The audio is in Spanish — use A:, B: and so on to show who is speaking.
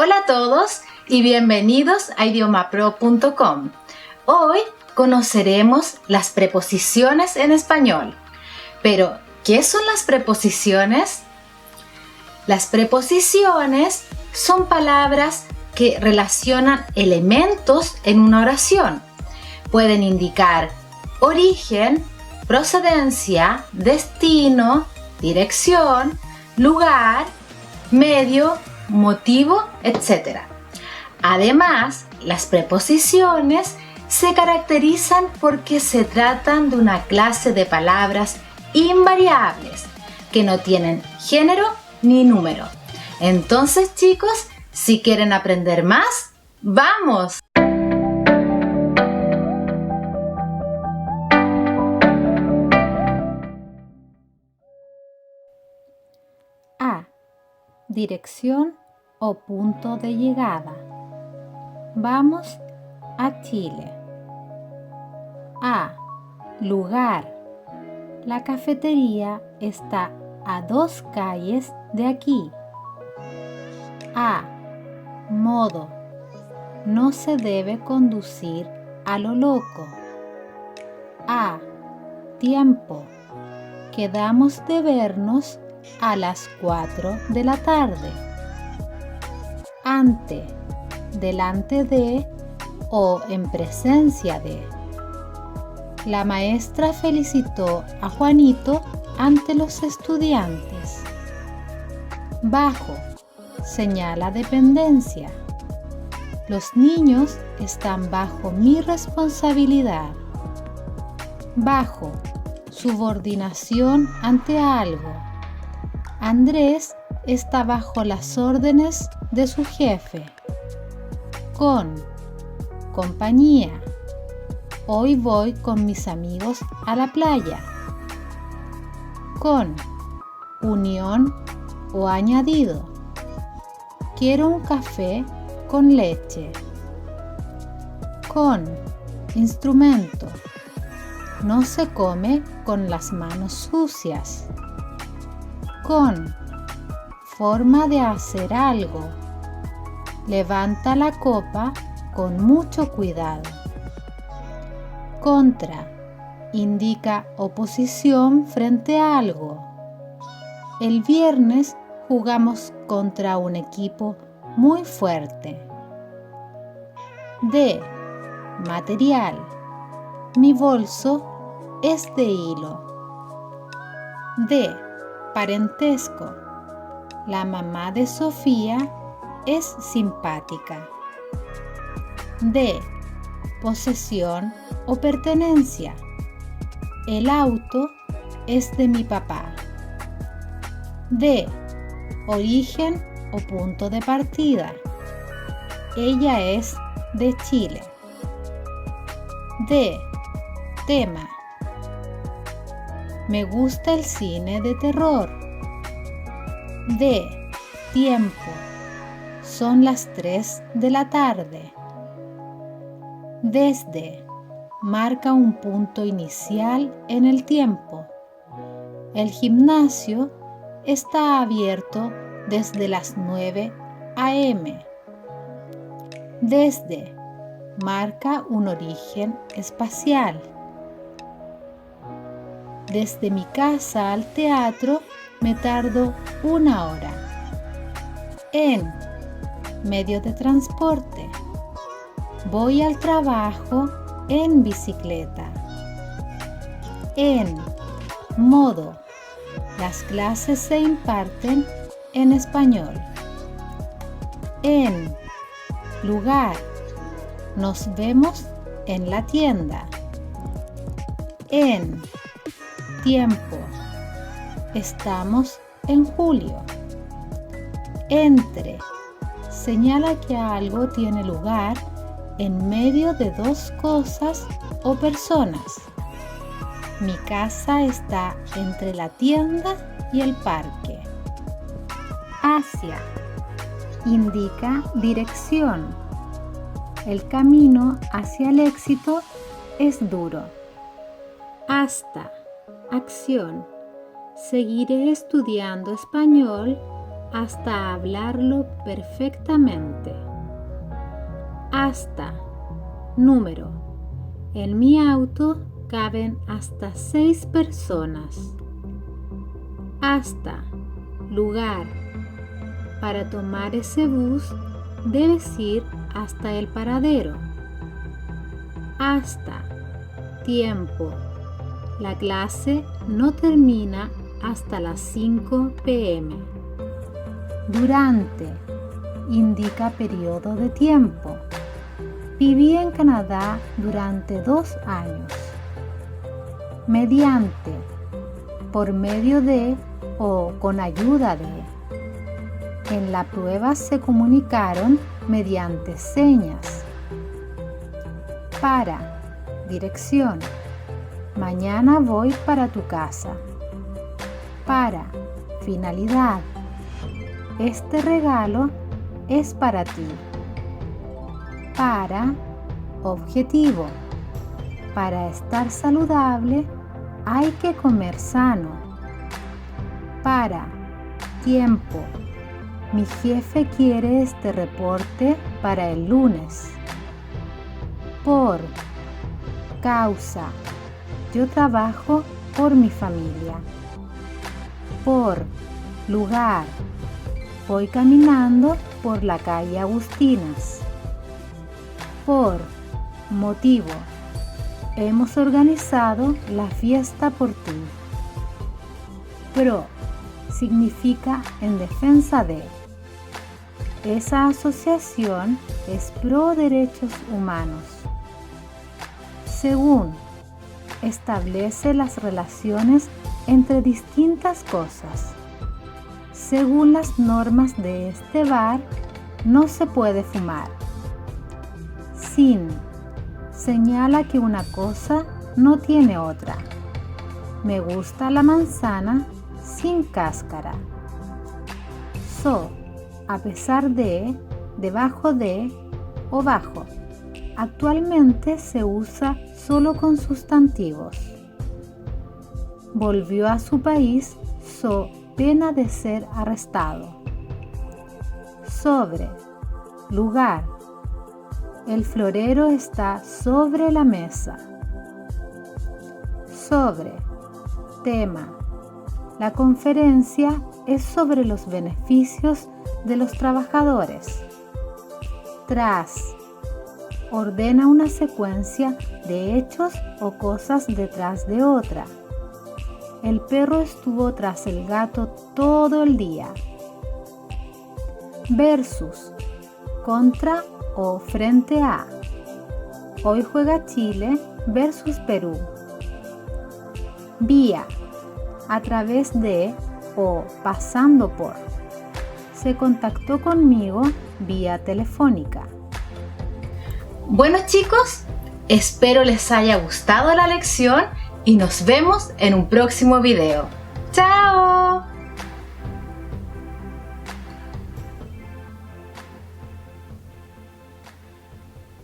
A: Hola a todos y bienvenidos a idiomapro.com. Hoy conoceremos las preposiciones en español. Pero, ¿qué son las preposiciones? Las preposiciones son palabras que relacionan elementos en una oración. Pueden indicar origen, procedencia, destino, dirección, lugar, medio, motivo, etc. Además, las preposiciones se caracterizan porque se tratan de una clase de palabras invariables que no tienen género ni número. Entonces, chicos, si quieren aprender más, ¡vamos!
B: A. Dirección o punto de llegada. Vamos a Chile. A. Lugar. La cafetería está a 2 calles de aquí. A. Modo. No se debe conducir a lo loco. A. Tiempo. Quedamos de vernos a las 4 de la tarde. Ante, delante de o en presencia de. La maestra felicitó a Juanito ante los estudiantes. Bajo, señala dependencia. Los niños están bajo mi responsabilidad. Bajo, subordinación ante algo. Andrés está bajo las órdenes de su jefe. Con, compañía. Hoy voy con mis amigos a la playa. Con, unión o añadido. Quiero un café con leche. Con, instrumento. No se come con las manos sucias. Con, forma de hacer algo. Levanta la copa con mucho cuidado. Contra, indica oposición frente a algo. El viernes jugamos contra un equipo muy fuerte. De, material. Mi bolso es de hilo. De, parentesco. La mamá de Sofía es simpática. De, posesión o pertenencia. El auto es de mi papá. De, origen o punto de partida. Ella es de Chile. De, tema. Me gusta el cine de terror. De, tiempo. Son las 3 de la tarde. Desde, marca un punto inicial en el tiempo. El gimnasio está abierto desde las 9 a.m. Desde, marca un origen espacial. Desde mi casa al teatro me tardo 1 hora. En, medio de transporte. Voy al trabajo en bicicleta. En, modo. Las clases se imparten en español. En, lugar. Nos vemos en la tienda. En, tiempo. Estamos en julio. Entre, señala que algo tiene lugar en medio de 2 cosas o personas. Mi casa está entre la tienda y el parque. Hacia, indica dirección. El camino hacia el éxito es duro. Hasta, acción. Seguiré estudiando español hasta hablarlo perfectamente. Hasta. Número. En mi auto caben hasta 6 personas. Hasta. Lugar. Para tomar ese bus debes ir hasta el paradero. Hasta. Tiempo. La clase no termina hasta las 5 p.m. Durante. Indica periodo de tiempo. Viví en Canadá durante 2 años. Mediante. Por medio de o con ayuda de. En la prueba se comunicaron mediante señas. Para. Dirección. Mañana voy para tu casa. Para. Finalidad. Este regalo es para ti. Para. Objetivo. Para estar saludable hay que comer sano. Para. Tiempo. Mi jefe quiere este reporte para el lunes. Por. Causa. Yo trabajo por mi familia. Por. Lugar. Voy caminando por la calle Agustinas. Por. Motivo. Hemos organizado la fiesta por ti. Pro. Significa en defensa de. Esa asociación es pro derechos humanos. Según. Establece las relaciones entre distintas cosas. Según las normas de este bar, no se puede fumar. Sin. Señala que una cosa no tiene otra. Me gusta la manzana sin cáscara. So. A pesar de, debajo de o bajo. Actualmente se usa solo con sustantivos. Volvió a su país so pena de ser arrestado. Sobre. Lugar. El florero está sobre la mesa. Sobre. Tema. La conferencia es sobre los beneficios de los trabajadores. Tras. Ordena una secuencia de hechos o cosas detrás de otra. El perro estuvo tras el gato todo el día. Versus. Contra o frente a. Hoy juega Chile versus Perú. Vía. A través de o pasando por. Se contactó conmigo vía telefónica.
A: Bueno chicos, espero les haya gustado la lección y nos vemos en un próximo video.